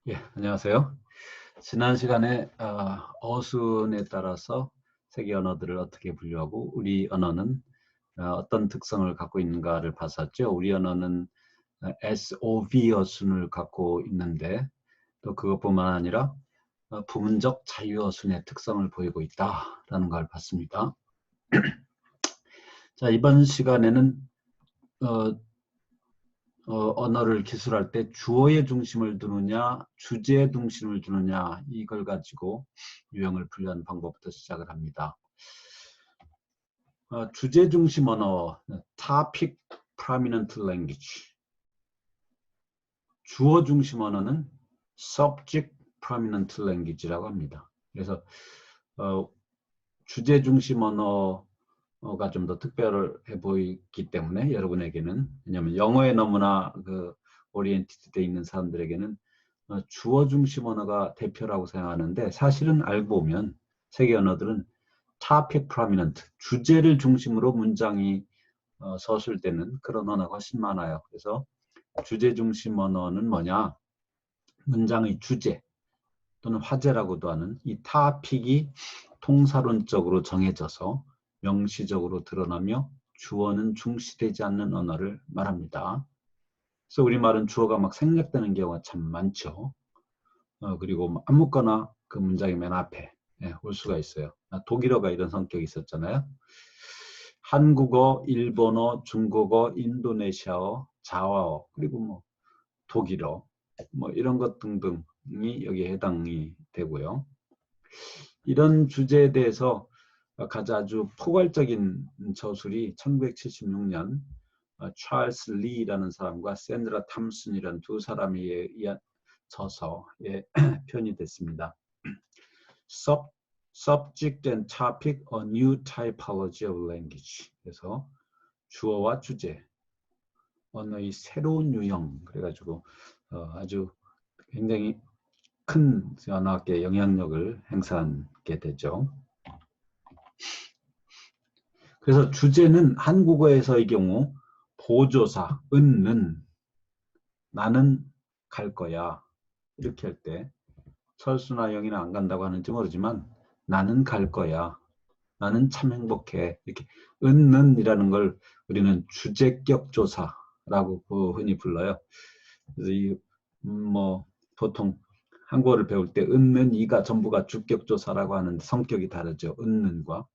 예, 안녕하세요. 지난 시간에 어순에 따라서 세계 언어들을 어떻게 분류하고 우리 언어는 어떤 특성을 갖고 있는가를 봤었죠. 우리 언어는 SOV 어순을 갖고 있는데 또 그것뿐만 아니라 부문적 자유 어순의 특성을 보이고 있다라는 걸 봤습니다. 자, 이번 시간에는 어, 언어를 기술할 때 주어의 중심을 두느냐, 주제의 중심을 두느냐, 이걸 가지고 유형을 분류하는 방법부터 시작을 합니다. 주제 중심 언어, topic prominent language. 주어 중심 언어는 subject prominent language라고 합니다. 그래서 주제 중심 언어가 좀 더 특별해 보이기 때문에 여러분에게는, 왜냐하면 영어에 너무나 오리엔티드 돼 있는 사람들에게는 주어 중심 언어가 대표라고 생각하는데, 사실은 알고 보면 세계 언어들은 topic prominent, 주제를 중심으로 문장이 서술되는 그런 언어가 훨씬 많아요. 그래서 주제 중심 언어는 뭐냐? 문장의 주제 또는 화제라고도 하는 이 topic이 통사론적으로 정해져서 명시적으로 드러나며 주어는 중시되지 않는 언어를 말합니다. 그래서 우리말은 주어가 막 생략되는 경우가 참 많죠. 그리고 아무거나 그 문장의 맨 앞에 올 수가 있어요. 독일어가 이런 성격이 있었잖아요. 한국어, 일본어, 중국어, 인도네시아어, 자화어, 그리고 뭐 독일어, 뭐 이런 것 등등이 여기에 해당이 되고요. 이런 주제에 대해서 아주 포괄적인 저술이 1976년 찰스 리라는 사람과 샌드라 탐슨이라는 두 사람에 의한 저서에 표현이 됐습니다. Subject and Topic: A New Typology of Language. 그래서 주어와 주제, 언어의 새로운 유형, 그래가지고 아주 굉장히 큰 언어학계에 영향력을 행사하게 되죠. 그래서 주제는 한국어에서의 경우 보조사, 는, 나는 갈 거야, 이렇게 할 때 철수나 영이나 안 간다고 하는지 모르지만 나는 갈 거야, 나는 참 행복해, 이렇게 는이라는 걸 우리는 주제격 조사라고 흔히 불러요. 그래서 뭐 보통 한국어를 배울 때 는, 이가 전부가 주격 조사라고 하는데 성격이 다르죠. 는과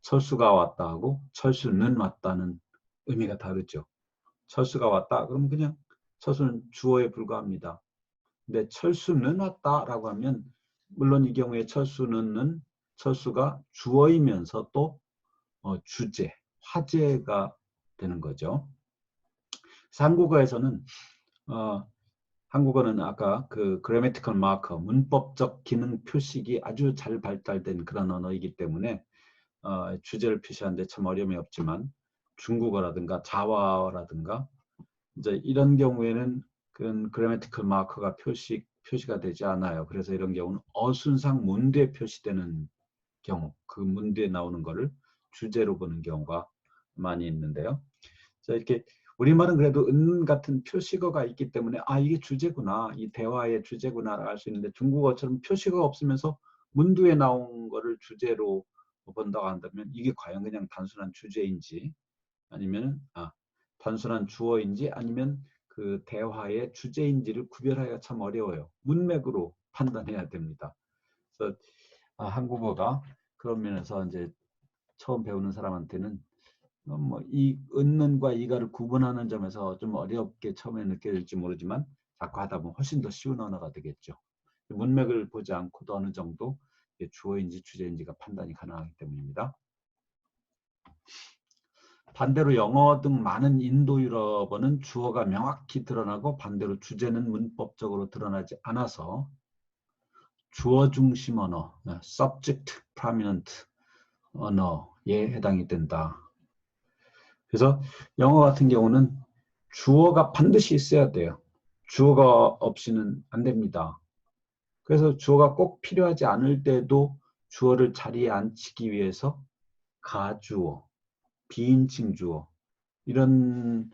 철수가 왔다 하고 철수는 왔다는 의미가 다르죠. 철수가 왔다 그럼 그냥 철수는 주어에 불과합니다. 근데 철수는 왔다라고 하면 물론 이 경우에 철수가 주어이면서 또 주제, 화제가 되는 거죠. 한국어에서는 한국어는 아까 그 grammatical marker, 문법적 기능 표식이 아주 잘 발달된 그런 언어이기 때문에 주제를 표시하는데 참 어려움이 없지만, 중국어라든가 자화어라든가 이제 이런 경우에는 그런 grammatical marker가 표시가 되지 않아요. 그래서 이런 경우는 어순상 문두에 표시되는 경우, 그 문두에 나오는 거를 주제로 보는 경우가 많이 있는데요. 자, 이렇게 우리말은 그래도 같은 표식어가 있기 때문에 이게 주제구나, 이 대화의 주제구나를 알 수 있는데, 중국어처럼 표식어가 없으면서 문두에 나온 거를 주제로 본다고 한다면 이게 과연 그냥 단순한 주제인지 아니면 단순한 주어인지 아니면 그 대화의 주제인지를 구별하기가 참 어려워요. 문맥으로 판단해야 됩니다. 그래서 한국어가 그런 면에서 이제 처음 배우는 사람한테는 이 은는과 이가를 구분하는 점에서 좀 어렵게 처음에 느껴질지 모르지만 자꾸 하다 보면 훨씬 더 쉬운 언어가 되겠죠. 문맥을 보지 않고도 어느 정도 주어인지 주제인지가 판단이 가능하기 때문입니다. 반대로 영어 등 많은 인도 유럽어는 주어가 명확히 드러나고 반대로 주제는 문법적으로 드러나지 않아서 주어 중심 언어, subject prominent 언어에 해당이 된다. 그래서 영어 같은 경우는 주어가 반드시 있어야 돼요. 주어가 없이는 안 됩니다. 그래서 주어가 꼭 필요하지 않을 때도 주어를 자리에 앉히기 위해서 가주어, 비인칭 주어, 이런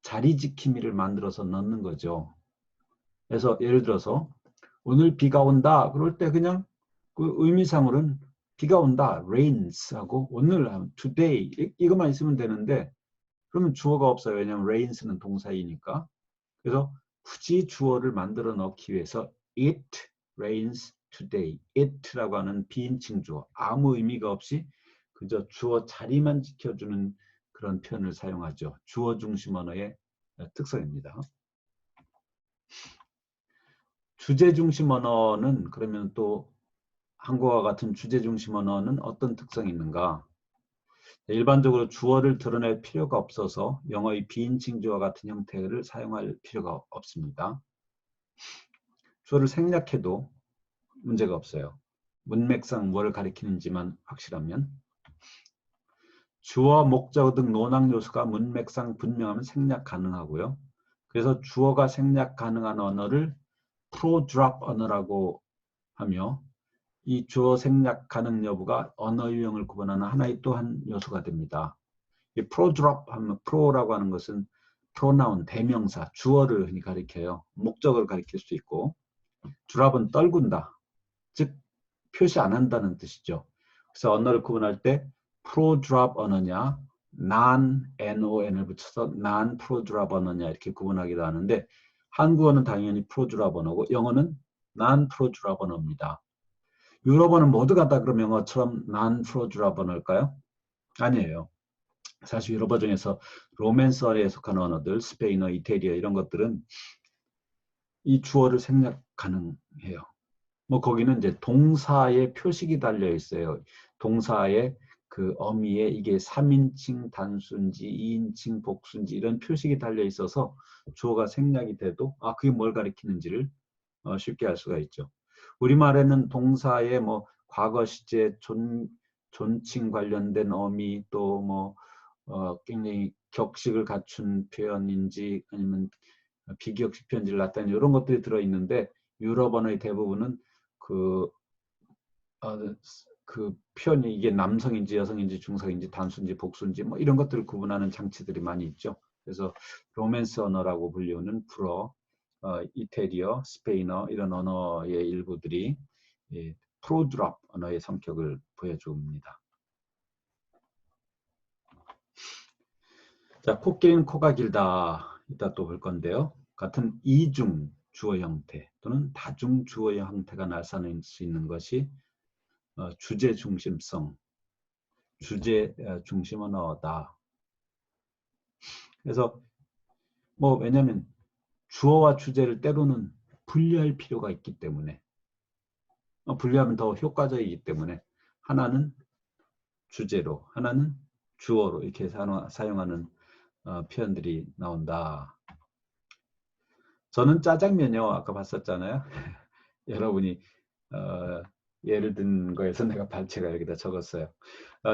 자리 지킴이를 만들어서 넣는 거죠. 그래서 예를 들어서 오늘 비가 온다 그럴 때 그냥 그 의미상으로는 비가 온다 rains 하고 오늘 하면 today 이것만 있으면 되는데 그러면 주어가 없어요. 왜냐하면 rains는 동사이니까. 그래서 굳이 주어를 만들어 넣기 위해서 it rains today. it라고 하는 비인칭 주어. 아무 의미가 없이 그저 주어 자리만 지켜주는 그런 표현을 사용하죠. 주어 중심 언어의 특성입니다. 주제 중심 언어는 그러면 또 한국어와 같은 주제 중심 언어는 어떤 특성이 있는가? 일반적으로 주어를 드러낼 필요가 없어서 영어의 비인칭 주어 같은 형태를 사용할 필요가 없습니다. 주어를 생략해도 문제가 없어요. 문맥상 뭘 가리키는지만 확실하면. 주어, 목적 등 논학 요소가 문맥상 분명하면 생략 가능하고요. 그래서 주어가 생략 가능한 언어를 프로-드롭 언어라고 하며 이 주어 생략 가능 여부가 언어 유형을 구분하는 하나의 또 한 요소가 됩니다. 이 프로-드롭 하면 프로라고 하는 것은 프로나운 대명사 주어를 흔히 가리켜요. 목적을 가리킬 수 있고 드롭은 떨군다. 즉 표시 안 한다는 뜻이죠. 그래서 언어를 구분할 때 프로-드롭 언어냐 non-non을 붙여서 non-pro-drop 언어냐 이렇게 구분하기도 하는데 한국어는 당연히 프로-드롭 언어고 영어는 non-pro-drop 언어입니다. 유럽어는 모두가 다 그럼 영어처럼 non-pro-drop 언어일까요? 아니에요. 사실 유럽어 중에서 로맨스어에 속한 언어들, 스페인어, 이태리어 이런 것들은 이 주어를 생략 가능해요. 뭐 거기는 이제 동사의 표식이 달려 있어요. 동사의 그 어미에 이게 3인칭 단수인지 2인칭 복수인지 이런 표식이 달려 있어서 주어가 생략이 돼도 그게 뭘 가리키는지를 쉽게 알 수가 있죠. 우리말에는 동사의 뭐 과거 시제 존칭 관련된 어미 또 뭐 굉장히 격식을 갖춘 표현인지 아니면 비격식 표현지를 나타내는 이런 것들이 들어있는데 유럽 언어의 대부분은 그 표현이 이게 남성인지 여성인지 중성인지 단수인지 복수인지 뭐 이런 것들을 구분하는 장치들이 많이 있죠. 그래서 로맨스 언어라고 불리우는 불어, 이태리어, 스페인어 이런 언어의 일부들이 프로-드롭 언어의 성격을 보여줍니다. 자, 코끼리는 코가 길다. 이따 또 볼 건데요. 같은 이중 주어 형태 또는 다중 주어 형태가 나타낼 수 있는 것이 주제 중심성, 주제 중심 언어다. 그래서 뭐 왜냐하면 주어와 주제를 때로는 분리할 필요가 있기 때문에 분리하면 더 효과적이기 때문에 하나는 주제로 하나는 주어로 이렇게 사용하는 표현들이 나온다. 저는 짜장면이요. 아까 봤었잖아요. 여러분이 예를 든 거에서 내가 발췌가 여기다 적었어요.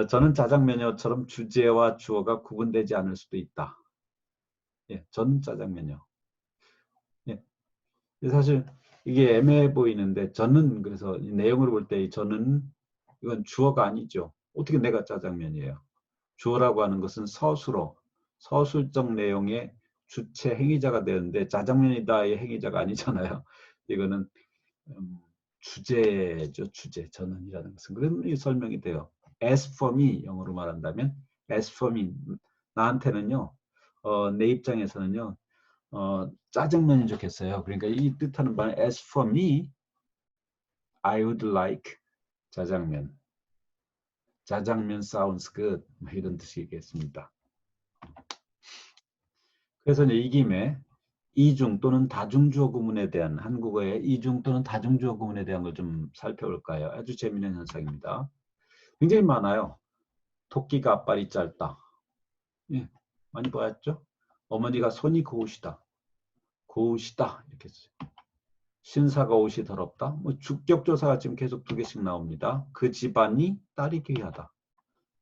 저는 짜장면요처럼 주제와 주어가 구분되지 않을 수도 있다. 예, 저는 짜장면요. 예, 사실 이게 애매해 보이는데 저는 그래서 이 내용을 볼 때 저는 이건 주어가 아니죠. 어떻게 내가 짜장면이에요? 주어라고 하는 것은 서술어, 서술적 내용의 주체 행위자가 되는데 짜장면이다의 행위자가 아니잖아요. 이거는 주제죠, 주제. 전원이라는 것은. 그런 설명이 돼요. As for me, 영어로 말한다면 as for me, 나한테는요, 내 입장에서는요, 짜장면이 좋겠어요. 그러니까 이 뜻하는 바는 as for me, I would like 짜장면. 짜장면 sounds good. 이런 뜻이겠습니다. 그래서 이제 이 김에 이중 또는 다중주어 구문에 대한 한국어의 이중 또는 다중주어 구문에 대한 걸 좀 살펴볼까요? 아주 재미있는 현상입니다. 굉장히 많아요. 토끼가 앞발이 짧다. 예, 많이 보았죠? 어머니가 손이 고우시다. 고우시다. 이렇게 써요. 신사가 옷이 더럽다. 뭐 주격조사가 지금 계속 2개씩 나옵니다. 그 집안이 딸이 귀하다.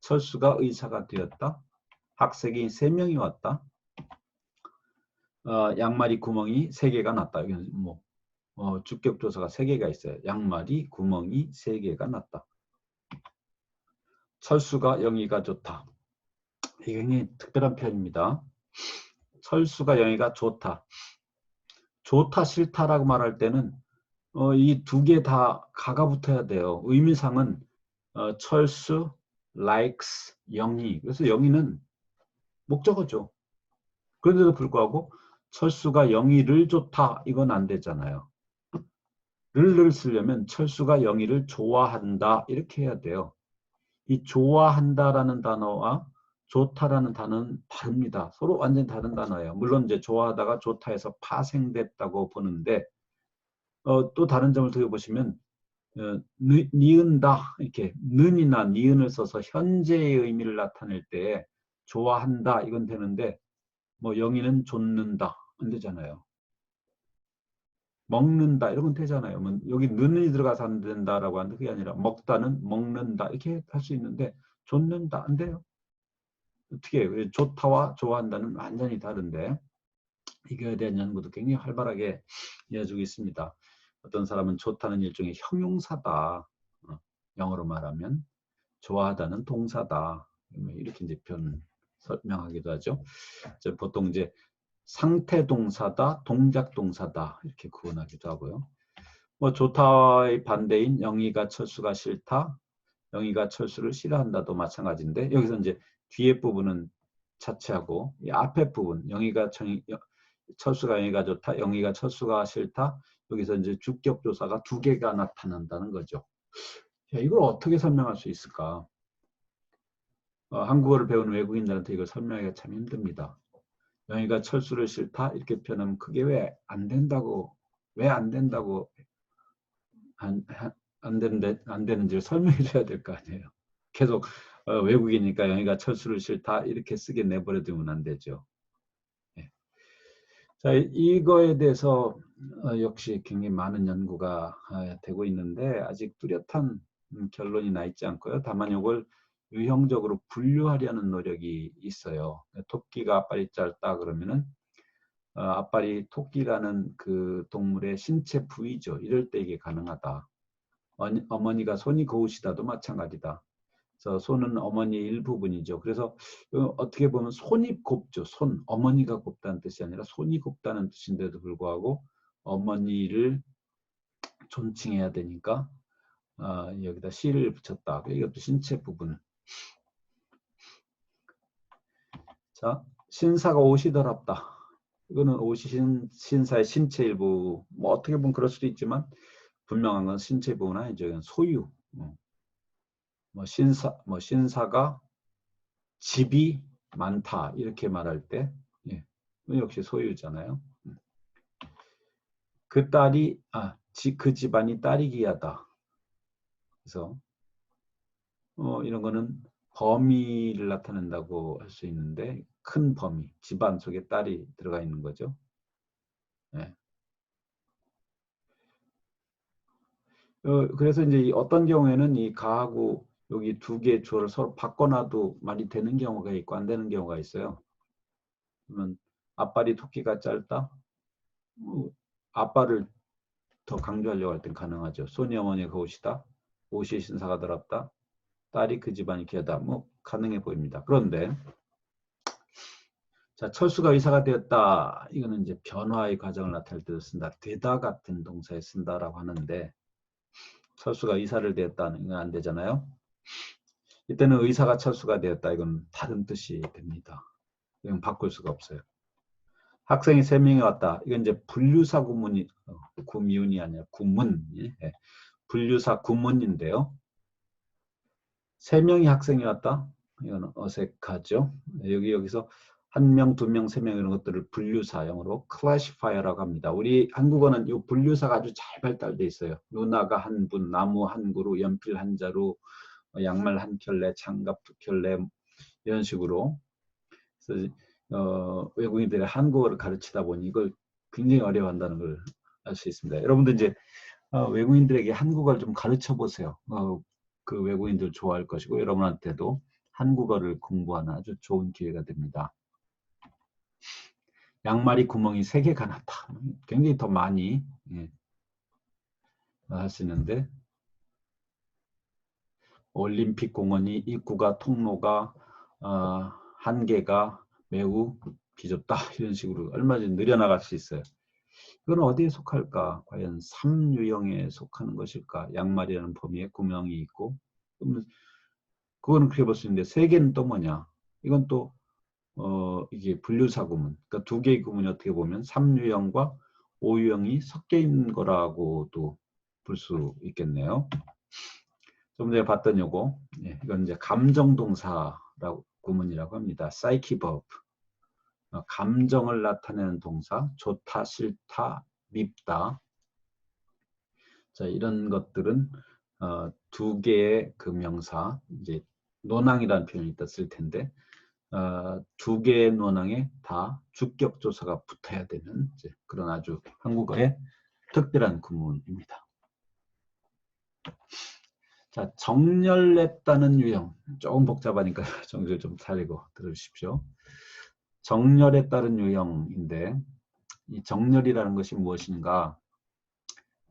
철수가 의사가 되었다. 학생이 3명이 왔다. 양말이 구멍이 3개가 났다. 이건 뭐 주격조사가 3개가 있어요. 양말이 구멍이 3개가 났다. 철수가 영희가 좋다. 이게 굉장히 특별한 표현입니다. 철수가 영희가 좋다. 좋다 싫다라고 말할 때는 이 두 개 다 가가 붙어야 돼요. 의미상은 철수, likes, 영희. 그래서 영희는 목적어죠. 그런데도 불구하고 철수가 영희를 좋다 이건 안 되잖아요. 를 쓰려면 철수가 영희를 좋아한다 이렇게 해야 돼요. 이 좋아한다라는 단어와 좋다라는 단어는 다릅니다. 서로 완전히 다른 단어예요. 물론 이제 좋아하다가 좋다에서 파생됐다고 보는데 또 다른 점을 더 보시면 니은다 이렇게 는이나 니은을 써서 현재의 의미를 나타낼 때 좋아한다 이건 되는데 뭐 영희는 좇는다 안 되잖아요. 먹는다 이런 건 되잖아요. 뭐 여기 는이 들어가서 안 된다라고 하는데 그게 아니라 먹다는 먹는다 이렇게 할 수 있는데 좇는다 안 돼요. 어떻게 좋다와 좋아한다는 완전히 다른데 이거에 대한 연구도 굉장히 활발하게 이어지고 있습니다. 어떤 사람은 좋다는 일종의 형용사다. 영어로 말하면 좋아하다는 동사다. 이렇게 이제 설명하기도 하죠. 보통 이제 상태 동사다, 동작 동사다 이렇게 구분하기도 하고요. 뭐 좋다의 반대인 영희가 철수가 싫다, 영희가 철수를 싫어한다도 마찬가지인데 여기서 이제 뒤에 부분은 차치하고 이 앞에 부분 철수가 영희가 좋다, 영희가 철수가 싫다 여기서 이제 주격 조사가 두 개가 나타난다는 거죠. 자, 이걸 어떻게 설명할 수 있을까? 한국어를 배우는 외국인들한테 이걸 설명하기가 참 힘듭니다. 영희가 철수를 싫다 이렇게 표현하면 그게 왜 안 된다고 안 되는지를 설명해 줘야 될 거 아니에요. 계속 외국이니까 영희가 철수를 싫다 이렇게 쓰게 내버려 두면 안 되죠. 네. 자, 이거에 대해서 역시 굉장히 많은 연구가 되고 있는데 아직 뚜렷한 결론이 나 있지 않고요. 다만 이걸 유형적으로 분류하려는 노력이 있어요. 토끼가 앞발이 짧다 그러면은 앞발이 토끼라는 그 동물의 신체 부위죠. 이럴 때 이게 가능하다. 어머니가 손이 고우시다도 마찬가지다. 그래서 손은 어머니의 일부분이죠. 그래서 어떻게 보면 손이 곱죠. 어머니가 곱다는 뜻이 아니라 손이 곱다는 뜻인데도 불구하고 어머니를 존칭해야 되니까 여기다 시를 붙였다. 이것도 신체 부분. 자, 신사가 옷이 더럽다. 이거는 옷이 신사의 신체 일부. 뭐 어떻게 보면 그럴 수도 있지만 분명한 건 신체 부분 아니죠. 이건 소유. 신사가 집이 많다 이렇게 말할 때 역시 소유잖아요. 그 딸이 그 집안이 딸이 귀하다. 그래서 이런 거는 범위를 나타낸다고 할 수 있는데 큰 범위, 집안 속에 딸이 들어가 있는 거죠. 네. 그래서 이제 어떤 경우에는 이 가하고 여기 두 개의 주어를 서로 바꿔놔도 말이 되는 경우가 있고 안 되는 경우가 있어요. 그러면 앞발이 토끼가 짧다. 앞발을 더 강조하려고 할 땐 가능하죠. 손이 어머니가 옷이다. 옷이 신사가 더럽다. 딸이 그 집안이 귀하다. 뭐 가능해 보입니다. 그런데 자, 철수가 의사가 되었다. 이거는 이제 변화의 과정을 나타낼 때도 쓴다. 되다 같은 동사에 쓴다라고 하는데 철수가 의사를 되었다는 건 안 되잖아요. 이때는 의사가 철수가 되었다. 이건 다른 뜻이 됩니다. 이건 바꿀 수가 없어요. 학생이 3명이 왔다. 이건 이제 분류사 구문이 구미운이 아니라 구문. 예. 분류사 구문인데요. 3명이 학생이 왔다. 이건 어색하죠. 여기서 1명, 2명, 3명 이런 것들을 분류사형으로 클래시파이어라고 합니다. 우리 한국어는 이 분류사가 아주 잘 발달돼 있어요. 누나가 한 분, 나무 한 그루, 연필 한 자루, 양말 한 켤레, 장갑 2켤레 이런 식으로. 그래서 외국인들의 한국어를 가르치다 보니 이걸 굉장히 어려워한다는 걸 알 수 있습니다. 여러분들 이제 외국인들에게 한국어를 좀 가르쳐 보세요. 그 외국인들 좋아할 것이고 여러분한테도 한국어를 공부하는 아주 좋은 기회가 됩니다. 양말이 구멍이 3개가 났다. 굉장히 더 많이 할 수 있는데 올림픽 공원이 입구가 통로가 1개가 매우 비좁다. 이런 식으로 얼마든지 늘려나갈 수 있어요. 이건 어디에 속할까? 과연 3유형에 속하는 것일까? 양말이라는 범위에 구멍이 있고, 그러면 그거는 그렇게 볼 수 있는데, 세 개는 또 뭐냐? 이건 또 이게 분류사 구문. 그러니까 두 개의 구문이 어떻게 보면 3유형과 5유형이 섞여 있는 거라고도 볼 수 있겠네요. 좀 전에 봤던 요거, 예, 이건 이제 감정동사라고 구문이라고 합니다. psyche verb. 감정을 나타내는 동사, 좋다, 싫다, 밉다. 자, 이런 것들은 두 개의 그 명사, 이제 논항이라는 표현이 있었을 텐데, 두 개의 논항에 다 주격조사가 붙어야 되는 이제 그런 아주 한국어의 특별한 구문입니다. 자, 정렬했다는 유형. 조금 복잡하니까 정신 좀 차리고 들어주십시오. 정렬에 따른 유형인데, 이 정렬이라는 것이 무엇인가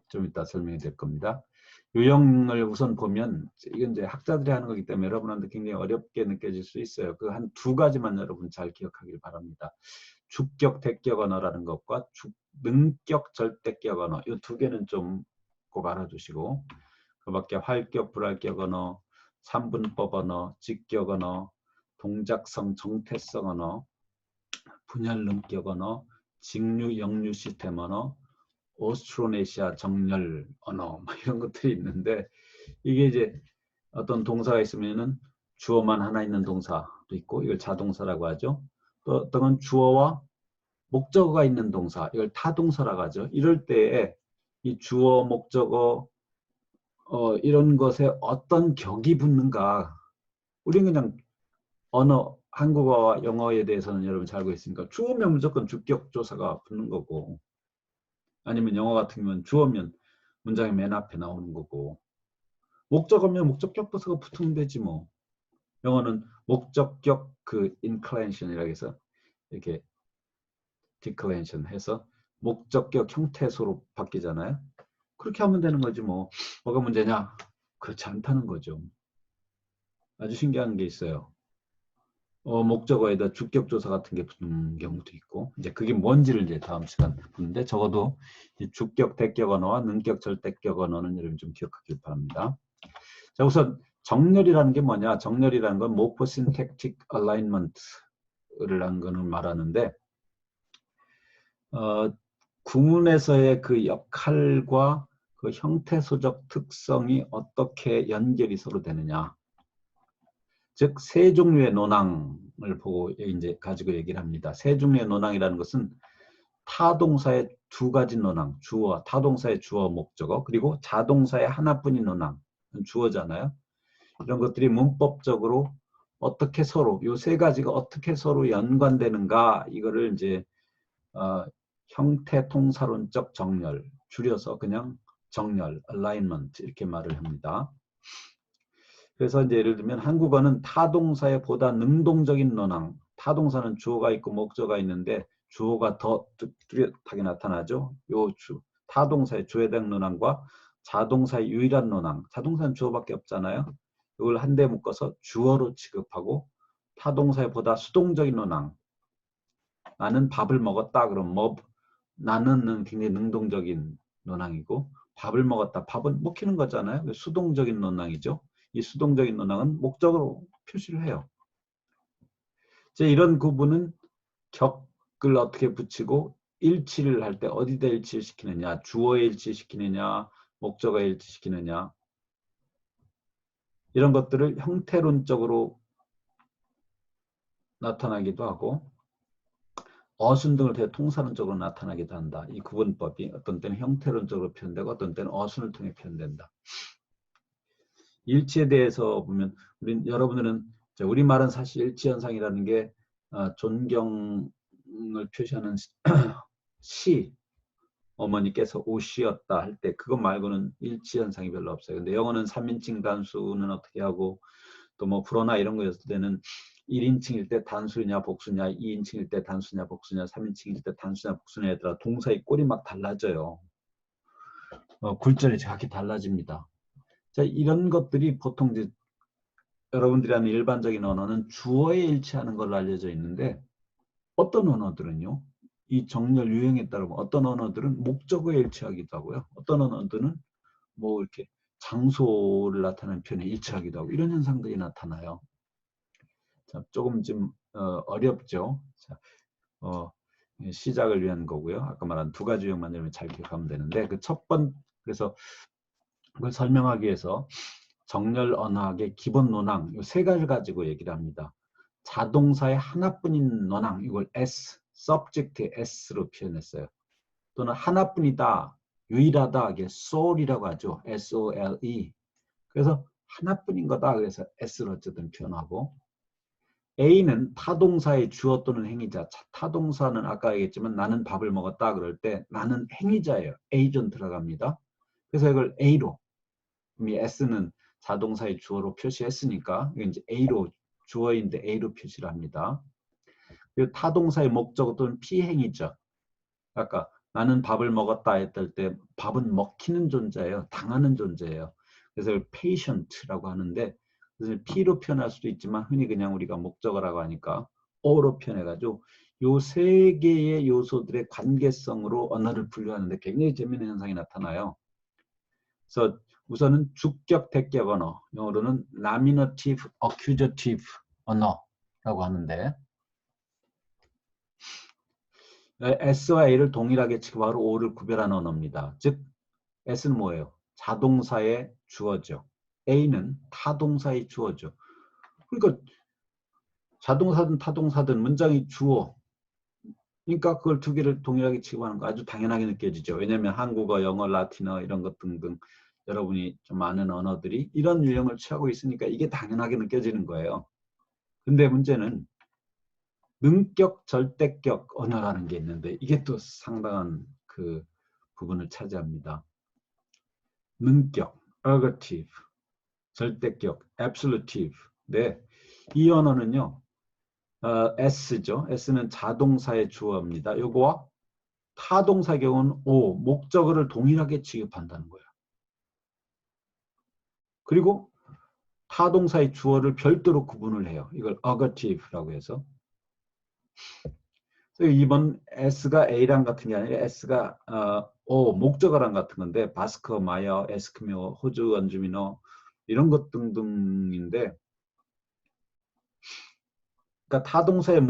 좀 이따 설명이 될 겁니다. 유형을 우선 보면 이건 이제 학자들이 하는 거기 때문에 여러분한테 굉장히 어렵게 느껴질 수 있어요. 그 한 두 가지만 여러분 잘 기억하길 바랍니다. 주격 대격 언어라는 것과 능격 절대격 언어, 이 두 개는 좀 꼭 알아두시고, 그 밖에 활격 불활격 언어, 삼분법 언어, 직격 언어, 동작성 정태성 언어, 분열 능격 언어, 직류 역류 시스템 언어, 오스트로네시아 정렬 언어, 뭐 이런 것들이 있는데, 이게 이제 어떤 동사가 있으면은 주어만 하나 있는 동사도 있고, 이걸 자동사라고 하죠. 또 어떤 건 주어와 목적어가 있는 동사, 이걸 타동사라고 하죠. 이럴 때에 이 주어, 목적어 이런 것에 어떤 격이 붙는가, 우리는 그냥 언어, 한국어와 영어에 대해서는 여러분 잘 알고 있으니까 주어면 무조건 주격조사가 붙는 거고, 아니면 영어 같은 경우는 주어면 문장의 맨 앞에 나오는 거고, 목적어면 목적격부사가 붙으면 되지 뭐. 영어는 목적격 그 inclination이라고 해서 이렇게 declension 해서 목적격 형태소로 바뀌잖아요. 그렇게 하면 되는 거지 뭐. 뭐가 문제냐? 그렇지 않다는 거죠. 아주 신기한 게 있어요. 목적어에다 주격조사 같은 게 붙는 경우도 있고, 이제 그게 뭔지를 이제 다음 시간 보는데, 적어도 주격 대격 언어와 능격 절대격 언어는 여러분 좀 기억하길 바랍니다. 자, 우선 정렬이라는 게 뭐냐? 정렬이라는 건 모포신택틱 얼라인먼트를 한 거는 말하는데, 구문에서의 그 역할과 그 형태소적 특성이 어떻게 연결이 서로 되느냐. 즉, 세 종류의 논항을 보고 이제 가지고 얘기를 합니다. 세 종류의 논항이라는 것은 타동사의 두 가지 논항, 주어, 타동사의 주어, 목적어, 그리고 자동사의 하나뿐인 논항, 주어잖아요. 이런 것들이 문법적으로 어떻게 서로, 요 세 가지가 어떻게 서로 연관되는가, 이거를 이제 형태 통사론적 정렬, 줄여서 그냥 정렬, alignment 이렇게 말을 합니다. 그래서 이제 예를 들면 한국어는 타동사에 보다 능동적인 논항, 타동사는 주어가 있고 목적어가 있는데 주어가 더 뚜렷하게 나타나죠. 요 타동사의 주에 대한 논항과 자동사의 유일한 논항, 자동사는 주어밖에 없잖아요. 이걸 한데 묶어서 주어로 취급하고, 타동사에 보다 수동적인 논항, 나는 밥을 먹었다 그럼 나는은 굉장히 능동적인 논항이고, 밥을 먹었다, 밥은 먹히는 거잖아요. 수동적인 논항이죠. 이 수동적인 논항은 목적으로 표시를 해요. 이런 구분은 격을 어떻게 붙이고 일치를 할 때 어디다 일치시키느냐, 주어에 일치시키느냐, 목적어에 일치시키느냐, 이런 것들을 형태론적으로 나타나기도 하고 어순 등을 통해 통사론적으로 나타나기도 한다. 이 구분법이 어떤 때는 형태론적으로 표현되고 어떤 때는 어순을 통해 표현된다. 일치에 대해서 보면 여러분들은 우리말은 사실 일치현상이라는 게 존경을 표시하는 시, 어머니께서 오시었다 할 때 그거 말고는 일치현상이 별로 없어요. 근데 영어는 3인칭 단수는 어떻게 하고, 또 뭐 불어나 이런 거였을 때는 1인칭일 때 단수냐 복수냐, 2인칭일 때 단수냐 복수냐, 3인칭일 때 단수냐 복수냐에 따라 동사의 꼴이 막 달라져요. 굴절이 정확히 달라집니다. 자, 이런 것들이 보통 이제 여러분들이 하는 일반적인 언어는 주어에 일치하는 걸로 알려져 있는데, 어떤 언어들은요, 이 정렬 유형에 따라 어떤 언어들은 목적어에 일치하기도 하고요. 어떤 언어들은 뭐 이렇게 장소를 나타내는 표현에 일치하기도 하고 이런 현상들이 나타나요. 자, 조금 좀 어렵죠. 자, 시작을 위한 거고요. 아까 말한 두 가지 유형만 여러분 잘 기억하면 되는데 그 첫 번 그래서 그걸 설명하기 위해서 정렬 언어학의 기본 논항 이 세 가지를 가지고 얘기를 합니다. 자동사의 하나뿐인 논항 이걸 S, subject S로 표현했어요. 또는 하나뿐이다, 유일하다 이게 sole이라고 하죠. S-O-L-E. 그래서 하나뿐인 거다. 그래서 S로 어쨌든 표현하고 A는 타동사의 주어 또는 행위자. 타동사는 아까 얘기했지만 나는 밥을 먹었다 그럴 때 나는 행위자예요. A 전 들어갑니다. 그래서 이걸 A로 이미 S는 자동사의 주어로 표시했으니까 이건 이제 A로 주어인데 A로 표시를 합니다. 그리고 타동사의 목적어 또는 피행위자. 아까 나는 밥을 먹었다 했을 때 밥은 먹히는 존재예요. 당하는 존재예요. 그래서 이걸 patient라고 하는데 그래서 P로 표현할 수도 있지만 흔히 그냥 우리가 목적어라고 하니까 O로 표현해가지고 요 세 개의 요소들의 관계성으로 언어를 분류하는데 굉장히 재미있는 현상이 나타나요. 그래서 우선은 주격 대격 언어, 영어로는 nominative accusative 언어라고 하는데 S와 A를 동일하게 취급하고 O를 구별하는 언어입니다. 즉 S는 뭐예요? 자동사의 주어죠. A는 타동사의 주어죠. 그러니까 자동사든 타동사든 문장이 주어. 그러니까 그걸 두 개를 동일하게 취급하는 거 아주 당연하게 느껴지죠. 왜냐하면 한국어, 영어, 라틴어 이런 것 등등 여러분이 좀 아는 언어들이 이런 유형을 취하고 있으니까 이게 당연하게 느껴지는 거예요. 근데 문제는 능격, 절대격 언어라는 게 있는데 이게 또 상당한 그 부분을 차지합니다. 능격, ergative, 절대격, absolutive. 네, 이 언어는요. S죠. S는 자동사의 주어입니다. 요거와 타동사 경우는 O, 목적어를 동일하게 취급한다는 거예요. 그리고 타동사의 주어를 별도로 구분을 해요. 이걸 ergative라고 해서. 이번 S가 A랑 같은 게 아니라 S가 O, 목적어랑 같은 건데 바스커, 마야, 에스크모, 호주 원주민어 이런 것 등등인데 그러니까 타동사의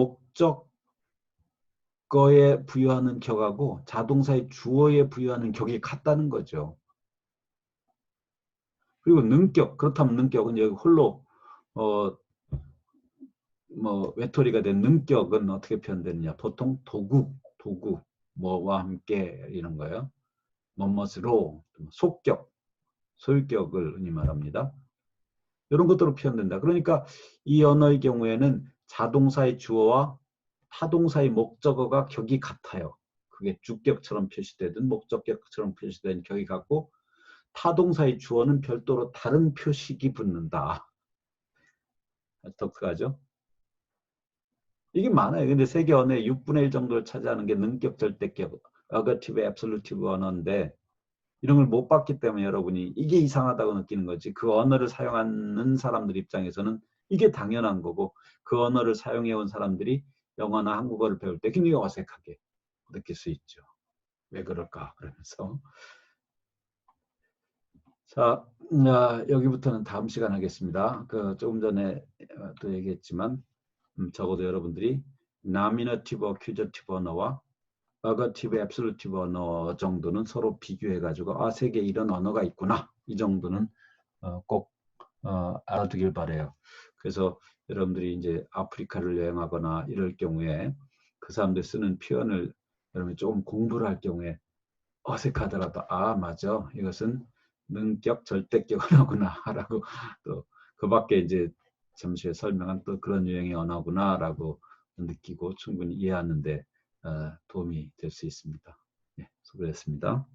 목적어에 부여하는 격하고 자동사의 주어에 부여하는 격이 같다는 거죠. 그리고 능격, 그렇다면 능격은 여기 홀로 뭐 외톨이가 된 능격은 어떻게 표현되느냐? 보통 도구 뭐와 함께 이런 거예요. 뭐뭇으로 속격, 소유격을 흔히 말합니다. 이런 것들로 표현된다. 그러니까 이 언어의 경우에는 자동사의 주어와 타동사의 목적어가 격이 같아요. 그게 주격처럼 표시되든 목적격처럼 표시되는 격이 같고 타동사의 주어는 별도로 다른 표식이 붙는다. 독특하죠? 이게 많아요. 근데 세계 언어의 6분의 1 정도를 차지하는 게 능격, 절대격, 어거티브, 애블루티브 언어인데 이런 걸 못 봤기 때문에 여러분이 이게 이상하다고 느끼는 거지. 그 언어를 사용하는 사람들 입장에서는 이게 당연한 거고 그 언어를 사용해온 사람들이 영어나 한국어를 배울 때 굉장히 어색하게 느낄 수 있죠. 왜 그럴까? 그러면서. 자, 여기부터는 다음 시간 하겠습니다. 조금 전에 또 얘기했지만 적어도 여러분들이 nominative, accusative 언어와 ergative, absolutive 언어 정도는 서로 비교해가지고 세계에 이런 언어가 있구나. 이 정도는 꼭 알아두길 바래요. 그래서 여러분들이 이제 아프리카를 여행하거나 이럴 경우에 그 사람들 쓰는 표현을 여러분이 조금 공부를 할 경우에 어색하더라도 맞아. 이것은 능격 절대격 언어구나 라고 또 그 밖에 이제 잠시 후에 설명한 또 그런 유형의 언어구나 라고 느끼고 충분히 이해하는데 도움이 될 수 있습니다. 네, 수고했습니다.